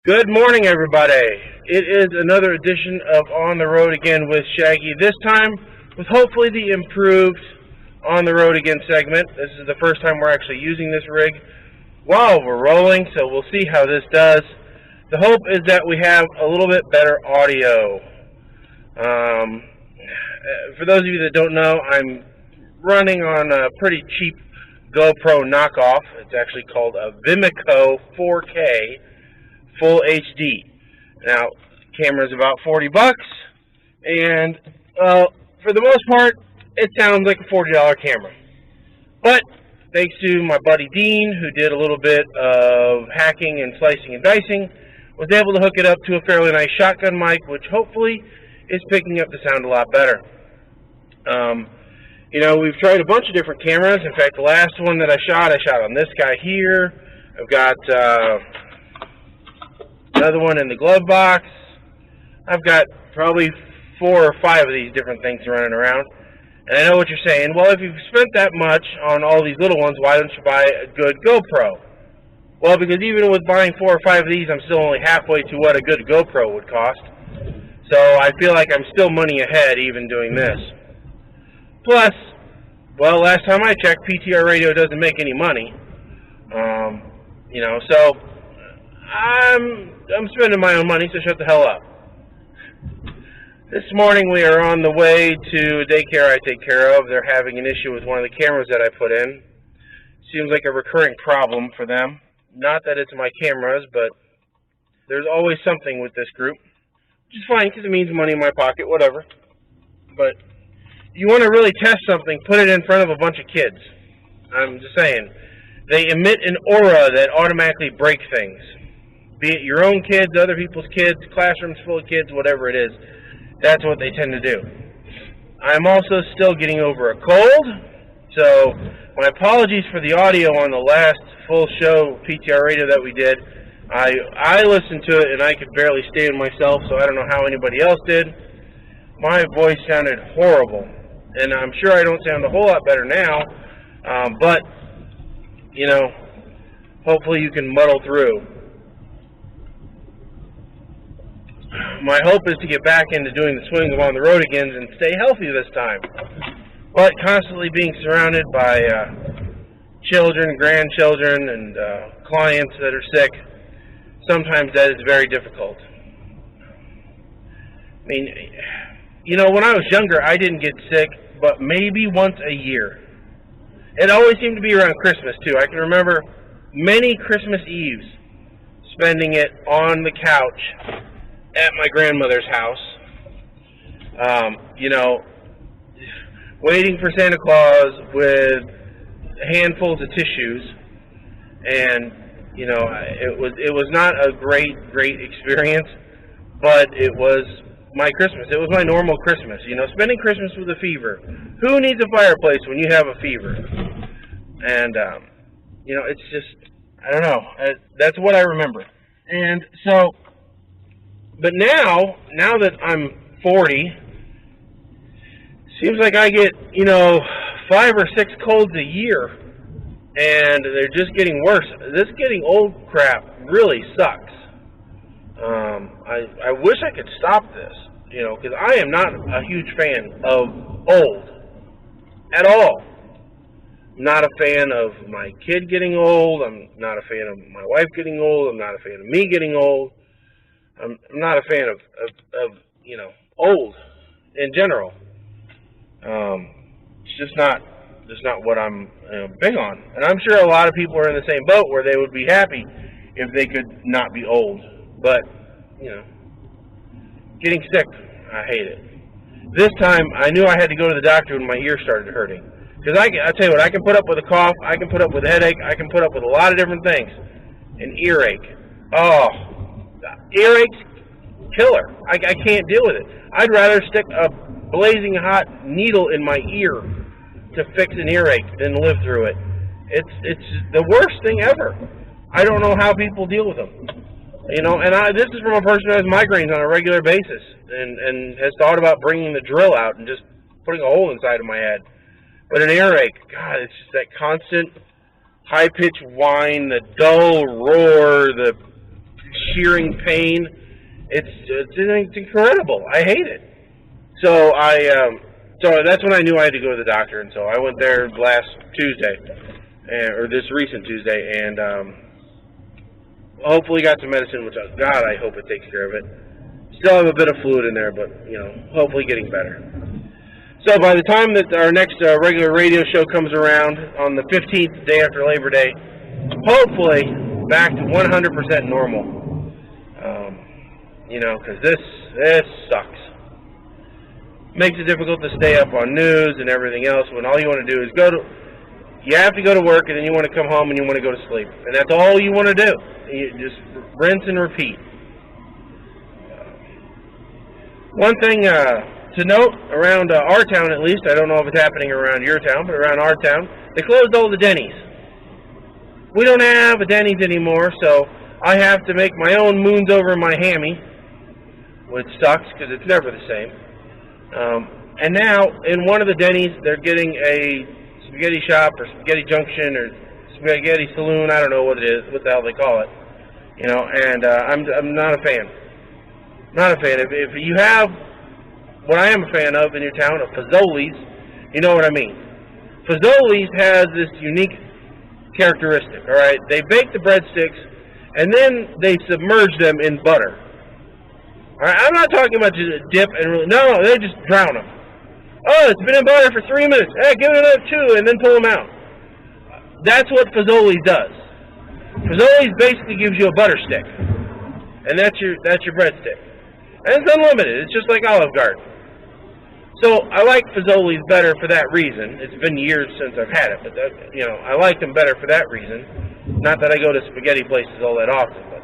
Good morning, everybody. It is another edition of On the Road Again with Shaggy, this time with hopefully the improved On the Road Again segment. This is the first time we're actually using this rig while we're rolling, so we'll see how this does. The hope is that we have a little bit better audio. For those of you that don't know, I'm running on a pretty cheap GoPro knockoff. It's actually called a Vimico 4K Full HD. Now, camera's about 40 bucks, and for the most part, it sounds like a $40 camera. But thanks to my buddy Dean, who did a little bit of hacking and slicing and dicing, was able to hook it up to a fairly nice shotgun mic, which hopefully is picking up the sound a lot better. We've tried a bunch of different cameras. In fact, the last one that I shot on this guy here. I've got another one in the glove box. I've got probably 4 or 5 of these different things running around. And I know what you're saying. Well, if you've spent that much on all these little ones, why don't you buy a good GoPro? Well, because even with buying 4 or 5 of these, I'm still only halfway to what a good GoPro would cost. So I feel like I'm still money ahead even doing this. Plus, well, last time I checked, PTR radio doesn't make any money. So I'm spending my own money, so shut the hell up. This morning we are on the way to a daycare I take care of. They're having an issue with one of the cameras that I put in. Seems like a recurring problem for them. Not that it's my cameras, but there's always something with this group. Which is fine, because it means money in my pocket, whatever. But you want to really test something, put it in front of a bunch of kids. I'm just saying. They emit an aura that automatically breaks things. Be it your own kids, other people's kids, classrooms full of kids, whatever it is. That's what they tend to do. I'm also still getting over a cold, so my apologies for the audio on the last full show PTR radio that we did. I listened to it and I could barely stand myself, so I don't know how anybody else did. My voice sounded horrible, and I'm sure I don't sound a whole lot better now, but, hopefully you can muddle through. My hope is to get back into doing the swings of On the Road Again and stay healthy this time. But constantly being surrounded by children, grandchildren, and clients that are sick, sometimes that is very difficult. I mean, when I was younger, I didn't get sick, but maybe once a year. It always seemed to be around Christmas, too. I can remember many Christmas Eves spending it on the couch at my grandmother's house, waiting for Santa Claus with handfuls of tissues, and it was not a great experience, but it was my Christmas. It was my normal Christmas. Spending Christmas with a fever. Who needs a fireplace when you have a fever? And it's just, I don't know. That's what I remember. And so. But now that I'm 40, seems like I get, 5 or 6 colds a year, and they're just getting worse. This getting old crap really sucks. I wish I could stop this, because I am not a huge fan of old at all. I'm not a fan of my kid getting old. I'm not a fan of my wife getting old. I'm not a fan of me getting old. I'm not a fan of old in general. It's just not what I'm big on. And I'm sure a lot of people are in the same boat where they would be happy if they could not be old. But, getting sick, I hate it. This time, I knew I had to go to the doctor when my ear started hurting. Because I tell you what, I can put up with a cough, I can put up with a headache, I can put up with a lot of different things. An earache. Oh. Earache's killer. I can't deal with it. I'd rather stick a blazing hot needle in my ear to fix an earache than live through it. It's the worst thing ever. I don't know how people deal with them. And this is from a person who has migraines on a regular basis and has thought about bringing the drill out and just putting a hole inside of my head. But an earache, God, it's just that constant high-pitched whine, the dull roar, the shearing pain. It's incredible. I hate it. So so that's when I knew I had to go to the doctor, and so I went there last Tuesday, or this recent Tuesday, and hopefully got some medicine, which, God, I hope it takes care of it. Still have a bit of fluid in there, but, hopefully getting better. So by the time that our next regular radio show comes around on the 15th, day after Labor Day, hopefully back to 100% normal. Because this sucks. Makes it difficult to stay up on news and everything else when all you want to do is you have to go to work, and then you want to come home and you want to go to sleep. And that's all you want to do. You just rinse and repeat. One thing to note around our town, at least, I don't know if it's happening around your town, but around our town, they closed all the Denny's. We don't have a Denny's anymore, so I have to make my own moons over my hammy, which sucks because it's never the same. And now, in one of the Denny's, they're getting a spaghetti shop or spaghetti junction or spaghetti saloon. I don't know what it is, what the hell they call it. And I'm not a fan. Not a fan. If you have what I am a fan of in your town, of Fazoli's, you know what I mean. Fazoli's has this unique characteristic, all right? They bake the breadsticks, and then they submerge them in butter. All right? I'm not talking about just dip and really, no, they just drown them. Oh, it's been in butter for 3 minutes. Hey, give it another 2, and then pull them out. That's what Fazoli's does. Fazoli's basically gives you a butter stick, and that's your breadstick. And it's unlimited. It's just like Olive Garden. So I like Fazoli's better for that reason. It's been years since I've had it, but I like them better for that reason. Not that I go to spaghetti places all that often, but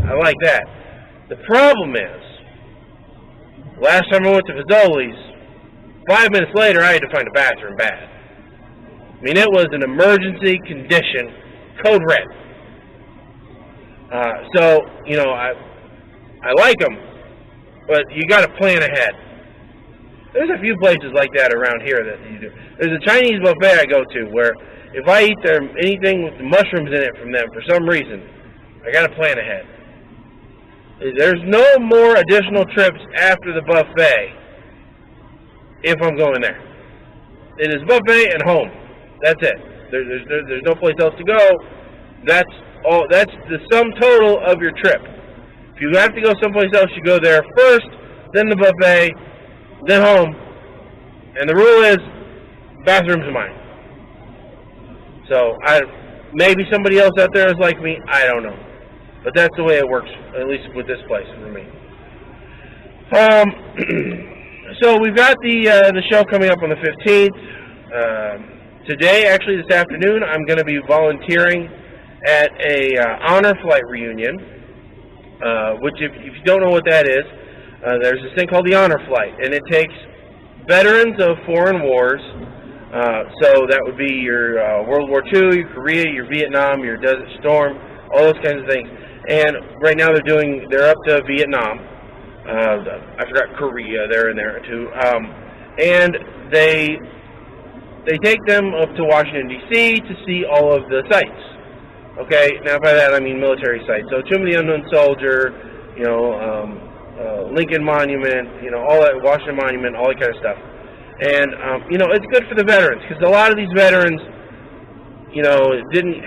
I like that. The problem is, last time I went to Fazoli's, 5 minutes later I had to find a bathroom bad. I mean, it was an emergency condition, code red. So I like them, but you got to plan ahead. There's a few places like that around here that you do. There's a Chinese buffet I go to where if I eat anything with mushrooms in it from them for some reason, I got to plan ahead. There's no more additional trips after the buffet if I'm going there. It is buffet and home. That's it. There's no place else to go. That's all. That's the sum total of your trip. If you have to go someplace else, you go there first, then the buffet, then home. And the rule is, bathroom's mine. So maybe somebody else out there is like me. I don't know, but that's the way it works, at least with this place for me. So we've got the show coming up on the 15th. Today, actually this afternoon, I'm going to be volunteering at a honor flight reunion, which if you don't know what that is, there's this thing called the honor flight, and it takes veterans of foreign wars, so that would be your World War II, your Korea, your Vietnam, your Desert Storm, all those kinds of things. And right now they're up to Vietnam. I forgot Korea, they're in there too. And they take them up to Washington, D.C. to see all of the sites. Okay, now by that I mean military sites. So Tomb of the Unknown Soldier, Lincoln Monument, all that, Washington Monument, all that kind of stuff. And, it's good for the veterans, because a lot of these veterans,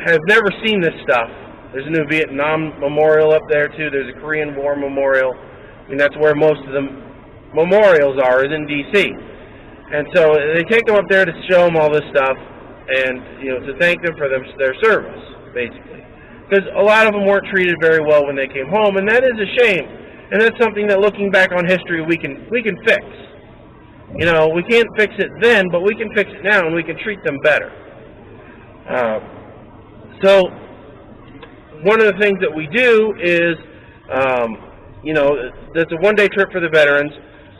have never seen this stuff. There's a new Vietnam memorial up there, too. There's a Korean War memorial. I mean, that's where most of the memorials are, is in D.C. And so they take them up there to show them all this stuff and, to thank them for their service, basically. Because a lot of them weren't treated very well when they came home, and that is a shame. And that's something that, looking back on history, we can fix. We can't fix it then, but we can fix it now, and we can treat them better. So one of the things that we do is, that's a one-day trip for the veterans,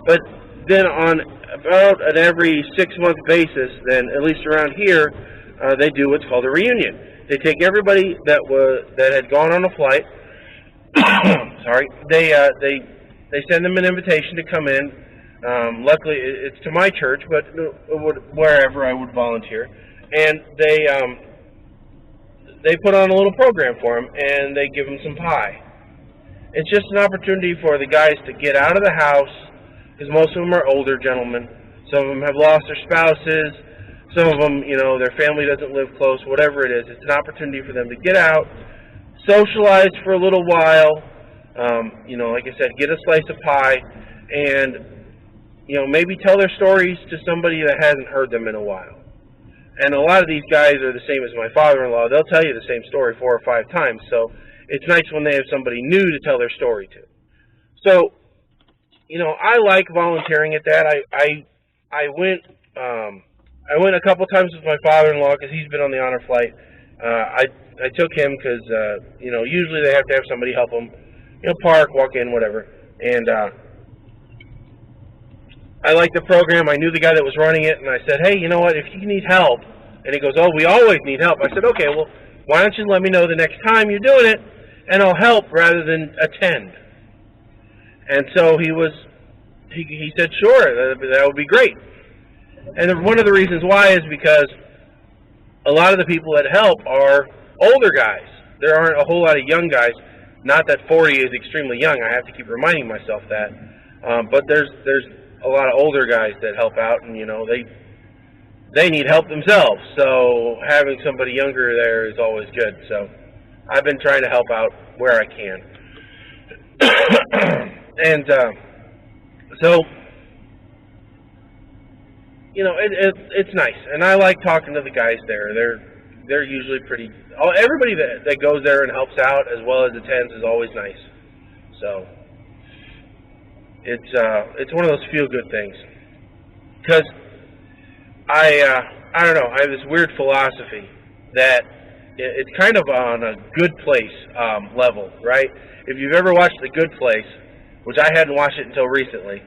but then on about an every 6-month basis, then at least around here, they do what's called a reunion. They take everybody that had gone on a flight. Sorry, they send them an invitation to come in. Luckily, it's to my church, but wherever I would volunteer, and they put on a little program for them, and they give them some pie. It's just an opportunity for the guys to get out of the house, because most of them are older gentlemen. Some of them have lost their spouses. Some of them, you know, their family doesn't live close, whatever it is. It's an opportunity for them to get out, socialize for a little while, you know, like I said, get a slice of pie, and, you know, maybe tell their stories to somebody that hasn't heard them in a while. And a lot of these guys are the same as my father-in-law. They'll tell you the same story 4 or 5 times, so it's nice when they have somebody new to tell their story to. So, you know, I like volunteering at that. I went a couple times with my father-in-law because he's been on the honor flight. I took him because, you know, usually they have to have somebody help them, you know, park, walk in, whatever. And I liked the program. I knew the guy that was running it, and I said, hey, you know what, if you need help, and he goes, oh, we always need help. I said, okay, well, why don't you let me know the next time you're doing it, and I'll help rather than attend. And so he said, sure, that would be great. And one of the reasons why is because a lot of the people that help are older guys. There aren't a whole lot of young guys. Not that 40 is extremely young. I have to keep reminding myself that. But there's a lot of older guys that help out, and you know they need help themselves. So having somebody younger there is always good. So I've been trying to help out where I can. And so, you know, it's nice, and I like talking to the guys there. They're usually pretty. Everybody that goes there and helps out as well as attends is always nice. So it's one of those feel good things, because I don't know, I have this weird philosophy that it's kind of on a Good Place level, right? If you've ever watched The Good Place, which I hadn't watched it until recently,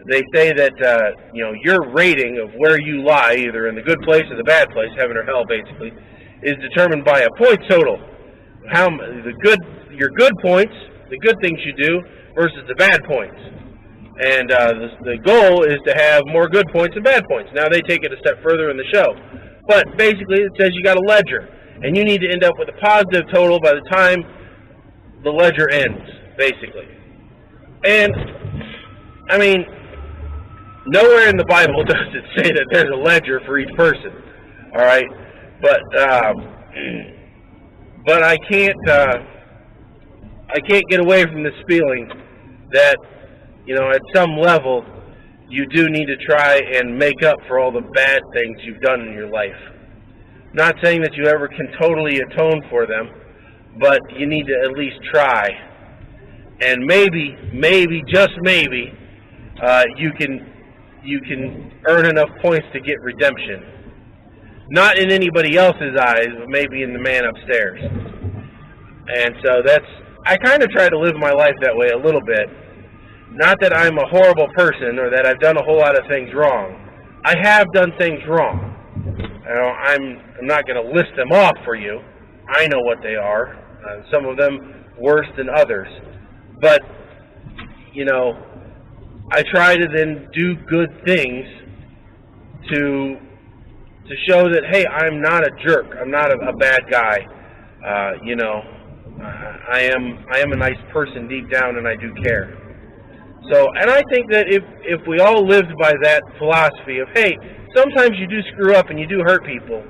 they say that you know, your rating of where you lie, either in the good place or the bad place, heaven or hell, basically, is determined by a point total. Your good points, the good things you do, versus the bad points. And the goal is to have more good points than bad points. Now they take it a step further in the show, but basically it says you got a ledger, and you need to end up with a positive total by the time the ledger ends, basically. And I mean, nowhere in the Bible does it say that there's a ledger for each person. All right, but I can't get away from this feeling that, you know, at some level you do need to try and make up for all the bad things you've done in your life. Not saying that you ever can totally atone for them, but you need to at least try. And maybe, just maybe, you can earn enough points to get redemption. Not in anybody else's eyes, but maybe in the man upstairs. And so I kind of try to live my life that way a little bit. Not that I'm a horrible person or that I've done a whole lot of things wrong. I have done things wrong. You know, I'm not going to list them off for you. I know what they are. Some of them worse than others. But, you know, I try to then do good things to show that, hey, I'm not a jerk. I'm not a bad guy. You know, I am a nice person deep down, and I do care. So, and I think that if we all lived by that philosophy of, hey, sometimes you do screw up and you do hurt people,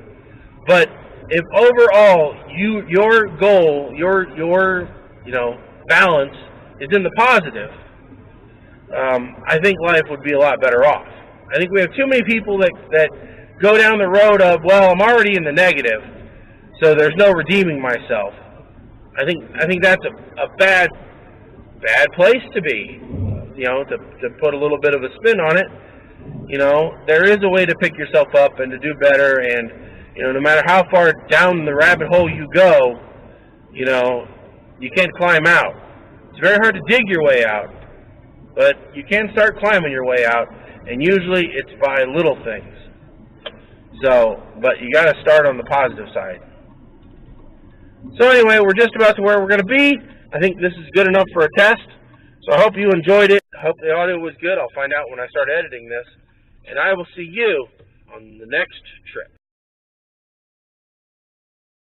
but if overall your goal, your you know, balance is in the positive, I think life would be a lot better off. I think we have too many people that go down the road of, well, I'm already in the negative, so there's no redeeming myself. I think that's a bad place to be. You know, to put a little bit of a spin on it. You know, there is a way to pick yourself up and to do better, and, you know, no matter how far down the rabbit hole you go, you know, you can't climb out. It's very hard to dig your way out, but you can start climbing your way out, and usually it's by little things. So, but you got to start on the positive side. So anyway, we're just about to where we're going to be. I think this is good enough for a test. So I hope you enjoyed it. I hope the audio was good. I'll find out when I start editing this. And I will see you on the next trip.